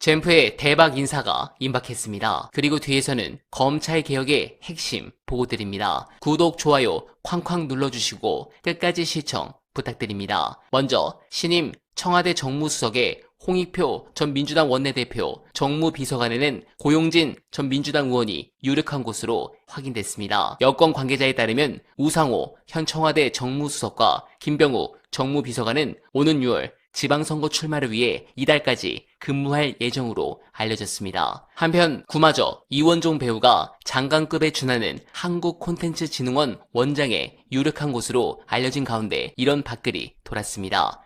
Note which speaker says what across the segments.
Speaker 1: 젬프의 대박 인사가 임박했습니다. 그리고 뒤에서는 검찰 개혁의 핵심 보고드립니다. 구독, 좋아요 쾅쾅 눌러주시고 끝까지 시청 부탁드립니다. 먼저 신임 청와대 정무수석의 홍익표 전 민주당 원내대표, 정무비서관에는 고용진 전 민주당 의원이 유력한 것으로 확인됐습니다. 여권 관계자에 따르면 우상호 현 청와대 정무수석과 김병욱 정무비서관은 오는 6월 지방선거 출마를 위해 이달까지 근무할 예정으로 알려졌습니다. 한편 구마저 이원종 배우가 장관급에 준하는 한국콘텐츠진흥원 원장에 유력한 곳으로 알려진 가운데 이런 밖글이 돌았습니다.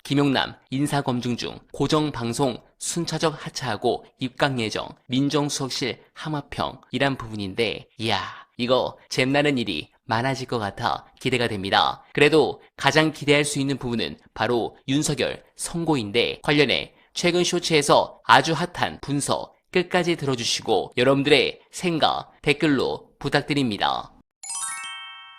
Speaker 1: 김용남 인사검증 중 고정방송 순차적 하차하고 입각 예정 민정수석실 함화평이란 부분인데 이야 이거 잼나는 일이 많아질 것 같아 기대가 됩니다. 그래도 가장 기대할 수 있는 부분은 바로 윤석열 선고인데 관련해 최근 쇼츠에서 아주 핫한 분석 끝까지 들어주시고 여러분들의 생각 댓글로 부탁드립니다.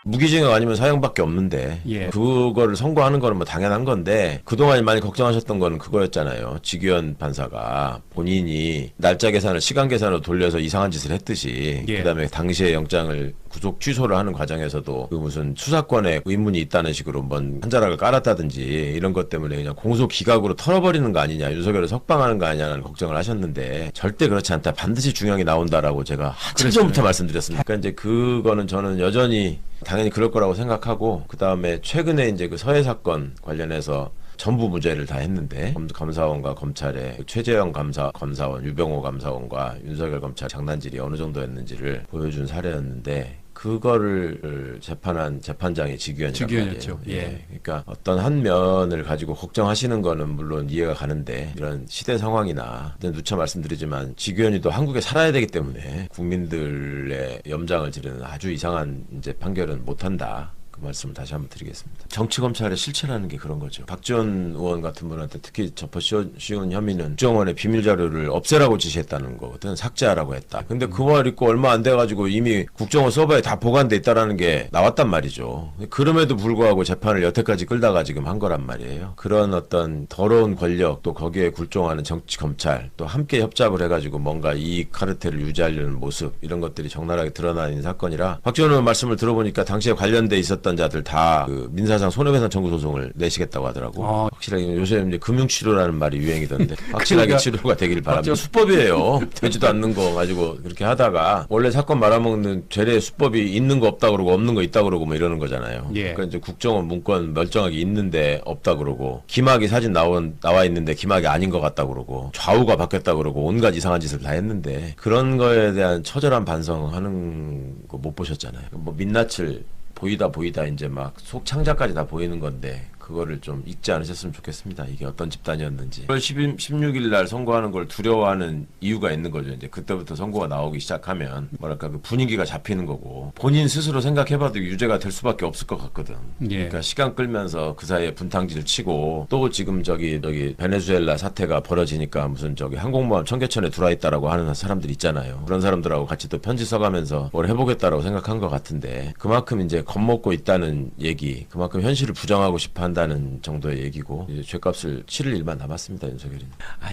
Speaker 2: 무기징역 아니면 사형밖에 없는데 그거를 선고하는 거는 뭐 당연한 건데 그동안 많이 걱정하셨던 건 그거였잖아요. 지규현 판사가 본인이 날짜 계산을 시간 계산으로 돌려서 이상한 짓을 했듯이 그다음에 당시에 영장을 구속 취소를 하는 과정에서도 그 무슨 수사권에 의문이 있다는 식으로 뭔 한 자락을 깔았다든지 이런 것 때문에 그냥 공소 기각으로 털어버리는 거 아니냐, 윤석열을 석방하는 거 아니냐는 걱정을 하셨는데 절대 그렇지 않다. 반드시 중형이 나온다라고 제가 한참 전부터 말씀드렸습니다. 그러니까 이제 그거는 저는 여전히 당연히 그럴 거라고 생각하고 그 다음에 최근에 이제 그 서해 사건 관련해서 전부 무죄를 다 했는데 감사원과 검찰의 최재형 감사원, 유병호 감사원과 윤석열 검찰 장난질이 어느 정도였는지를 보여준 사례였는데 그거를 재판한 재판장이 지규현이었죠. 그러니까 어떤 한 면을 가지고 걱정하시는 거는 물론 이해가 가는데 이런 시대 상황이나 누차 말씀드리지만 지규현이도 한국에 살아야 되기 때문에 국민들의 염장을 지르는 아주 이상한 이제 판결은 못한다. 그 말씀을 다시 한번 드리겠습니다. 정치검찰의 실체라는 게 그런 거죠. 박지원 의원 같은 분한테 특히 접어 씌운 혐의는 국정원의 비밀자료를 없애라고 지시했다는 거거든. 삭제하라고 했다. 근데 그 말 있고 얼마 안 돼가지고 이미 국정원 서버에 다 보관돼 있다라는 게 나왔단 말이죠. 그럼에도 불구하고 재판을 여태까지 끌다가 지금 한 거란 말이에요. 그런 어떤 더러운 권력 또 거기에 굴종하는 정치검찰 또 함께 협잡을 해가지고 뭔가 이익 카르텔을 유지하려는 모습 이런 것들이 적나라하게 드러나는 사건이라 박지원 의원 말씀을 들어보니까 당시에 관련돼 있었던 자들 다 그 민사상 손해배상 청구 소송을 내시겠다고 하더라고. 확실하게 요새 이제 금융치료라는 말이 유행이던데 확실하게 치료가 되기를 바랍니다. 수법이에요. 되지도 않는 거 가지고 그렇게 하다가 원래 사건 말아먹는 죄례 수법이 있는 거 없다 그러고 없는 거 있다 그러고 뭐 이러는 거잖아요. 그러니까 이제 국정원 문건 멀쩡하게 있는데 없다 그러고 김학이 사진 나와 있는데 김학이 아닌 것 같다 그러고 좌우가 바뀌었다 그러고 온갖 이상한 짓을 다 했는데 그런 거에 대한 처절한 반성하는 거 못 보셨잖아요. 뭐 민낯을 보이다 이제 막 속 창자까지 다 보이는 건데 그거를 좀 잊지 않으셨으면 좋겠습니다. 이게 어떤 집단이었는지. 1월 16일 날 선고하는 걸 두려워하는 이유가 있는 거죠. 이제 그때부터 선고가 나오기 시작하면 뭐랄까 그 분위기가 잡히는 거고 본인 스스로 생각해봐도 유죄가 될 수밖에 없을 것 같거든. 그러니까 시간 끌면서 그 사이에 분탕질을 치고 또 지금 저기 베네수엘라 사태가 벌어지니까 무슨 저기 항공모함 청계천에 들어와 있다라고 하는 사람들 있잖아요. 그런 사람들하고 같이 또 편지 써가면서 뭘 해보겠다라고 생각한 것 같은데 그만큼 이제 겁먹고 있다는 얘기, 그만큼 현실을 부정하고 싶어 한다는 정도의 얘기고 이제 죄값을 치를 일만 남았습니다. 윤석열이.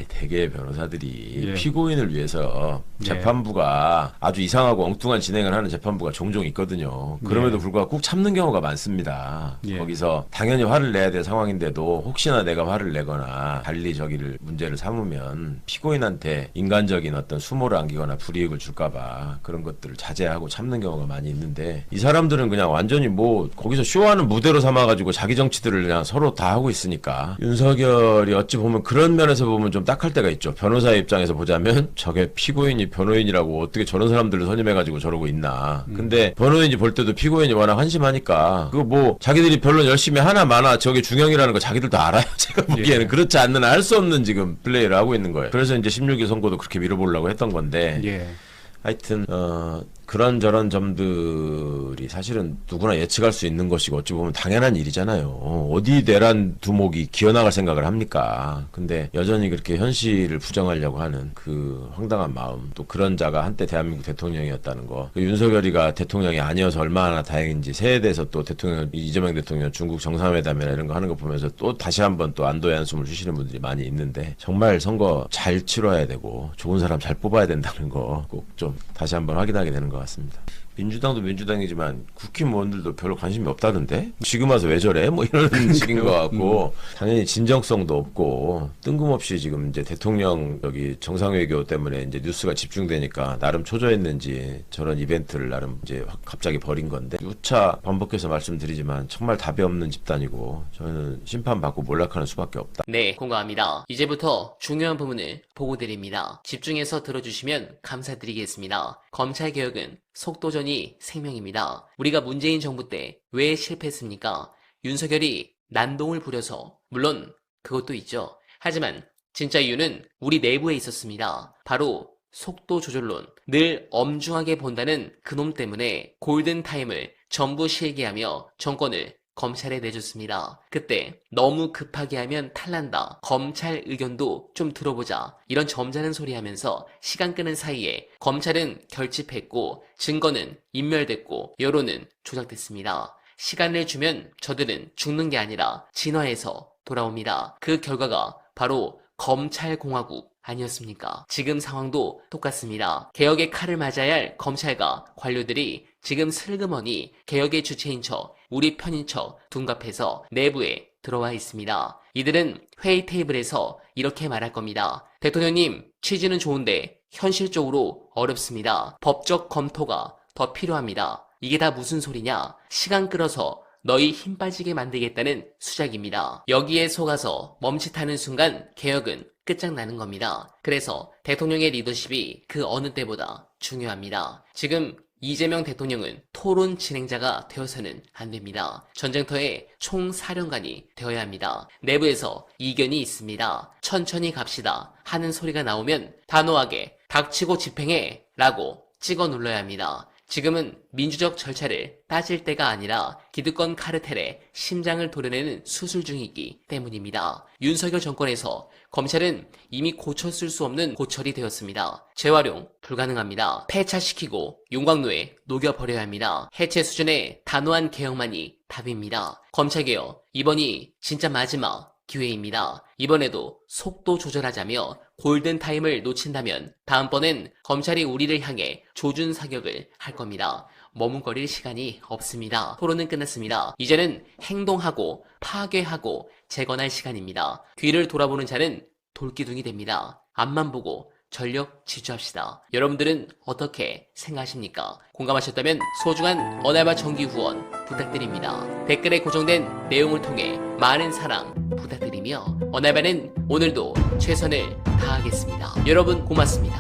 Speaker 2: 대개의 변호사들이 피고인을 위해서 재판부가 아주 이상하고 엉뚱한 진행을 하는 재판부가 종종 있거든요. 그럼에도 불구하고 꼭 참는 경우가 많습니다. 거기서 당연히 화를 내야 될 상황인데도 혹시나 내가 화를 내거나 달리 저기를 문제를 삼으면 피고인한테 인간적인 어떤 수모를 안기거나 불이익을 줄까봐 그런 것들을 자제하고 참는 경우가 많이 있는데 이 사람들은 그냥 완전히 뭐 거기서 쇼하는 무대로 삼아가지고 자기 정치들을 그냥 서로 다 하고 있으니까 윤석열이 어찌 보면 그런 면에서 보면 좀 딱할 때가 있죠. 변호사의 입장에서 보자면 저게 피고인이 변호인이라고 어떻게 저런 사람들을 선임해가지고 저러고 있나. 근데 변호인이 볼 때도 피고인이 워낙 한심하니까 그거 뭐 자기들이 변론 열심히 하나 마나 저게 중형이라는 거 자기들도 알아요. 제가 보기에는 그렇지 않는 할 수 없는 지금 플레이를 하고 있는 거예요. 그래서 이제 16일 선고도 그렇게 밀어보려고 했던 건데 하여튼 그런저런 점들이 사실은 누구나 예측할 수 있는 것이고 어찌 보면 당연한 일이잖아요. 어디 내란 두목이 기어나갈 생각을 합니까? 근데 여전히 그렇게 현실을 부정하려고 하는 그 황당한 마음, 또 그런 자가 한때 대한민국 대통령이었다는 거. 그 윤석열이가 대통령이 아니어서 얼마나 다행인지 새해 돼서 또 대통령 이재명 대통령 중국 정상회담이나 이런 거 하는 거 보면서 또 다시 한번 또 안도의 한숨을 쉬시는 분들이 많이 있는데, 정말 선거 잘 치러야 되고 좋은 사람 잘 뽑아야 된다는 거 꼭 좀 다시 한번 확인하게 되는 것 같습니다. 민주당도 민주당이지만 국힘의원들도 별로 관심이 없다던데? 지금 와서 왜 저래? 뭐 이런 식인 것 같고, 당연히 진정성도 없고, 뜬금없이 지금 이제 대통령 여기 정상외교 때문에 이제 뉴스가 집중되니까 나름 초조했는지 저런 이벤트를 나름 이제 갑자기 벌인 건데, 누차 반복해서 말씀드리지만 정말 답이 없는 집단이고, 저는 심판받고 몰락하는 수밖에 없다.
Speaker 1: 네, 공감합니다. 이제부터 중요한 부분을 보고드립니다. 집중해서 들어주시면 감사드리겠습니다. 검찰개혁은 속도전이 생명입니다. 우리가 문재인 정부 때 왜 실패했습니까? 윤석열이 난동을 부려서, 물론 그것도 있죠. 하지만 진짜 이유는 우리 내부에 있었습니다. 바로 속도 조절론. 늘 엄중하게 본다는 그놈 때문에 골든타임을 전부 실기하며 정권을 검찰에 내줬습니다. 그때 너무 급하게 하면 탈난다. 검찰 의견도 좀 들어보자. 이런 점잖은 소리 하면서 시간 끄는 사이에 검찰은 결집했고, 증거는 인멸됐고, 여론은 조작됐습니다. 시간을 주면 저들은 죽는 게 아니라 진화해서 돌아옵니다. 그 결과가 바로 검찰공화국 아니었습니까? 지금 상황도 똑같습니다. 개혁의 칼을 맞아야 할 검찰과 관료들이 지금 슬그머니 개혁의 주체인 척, 우리 편인 척 둔갑해서 내부에 들어와 있습니다. 이들은 회의 테이블에서 이렇게 말할 겁니다. 대통령님, 취지는 좋은데 현실적으로 어렵습니다. 법적 검토가 더 필요합니다. 이게 다 무슨 소리냐? 시간 끌어서 너희 힘 빠지게 만들겠다는 수작입니다. 여기에 속아서 멈칫하는 순간 개혁은 끝장나는 겁니다. 그래서 대통령의 리더십이 그 어느 때보다 중요합니다. 지금 이재명 대통령은 토론 진행자가 되어서는 안 됩니다. 전쟁터의 총사령관이 되어야 합니다. 내부에서 이견이 있습니다. 천천히 갑시다 하는 소리가 나오면 단호하게 닥치고 집행해 라고 찍어 눌러야 합니다. 지금은 민주적 절차를 따질 때가 아니라 기득권 카르텔의 심장을 도려내는 수술 중이기 때문입니다. 윤석열 정권에서 검찰은 이미 고쳤을 수 없는 고철이 되었습니다. 재활용 불가능합니다. 폐차시키고 용광로에 녹여버려야 합니다. 해체 수준의 단호한 개혁만이 답입니다. 검찰개혁, 이번이 진짜 마지막 기회입니다. 이번에도 속도 조절하자며 골든타임을 놓친다면 다음번엔 검찰이 우리를 향해 조준 사격을 할 겁니다. 머뭇거릴 시간이 없습니다. 토론은 끝났습니다. 이제는 행동하고 파괴하고 재건할 시간입니다. 뒤를 돌아보는 자는 돌기둥이 됩니다. 앞만 보고 전력 질주합시다. 여러분들은 어떻게 생각하십니까? 공감하셨다면 소중한 언알바 정기 후원 부탁드립니다. 댓글에 고정된 내용을 통해 많은 사랑 부탁드리며, 언알바는 오늘도 최선을 다하겠습니다. 여러분 고맙습니다.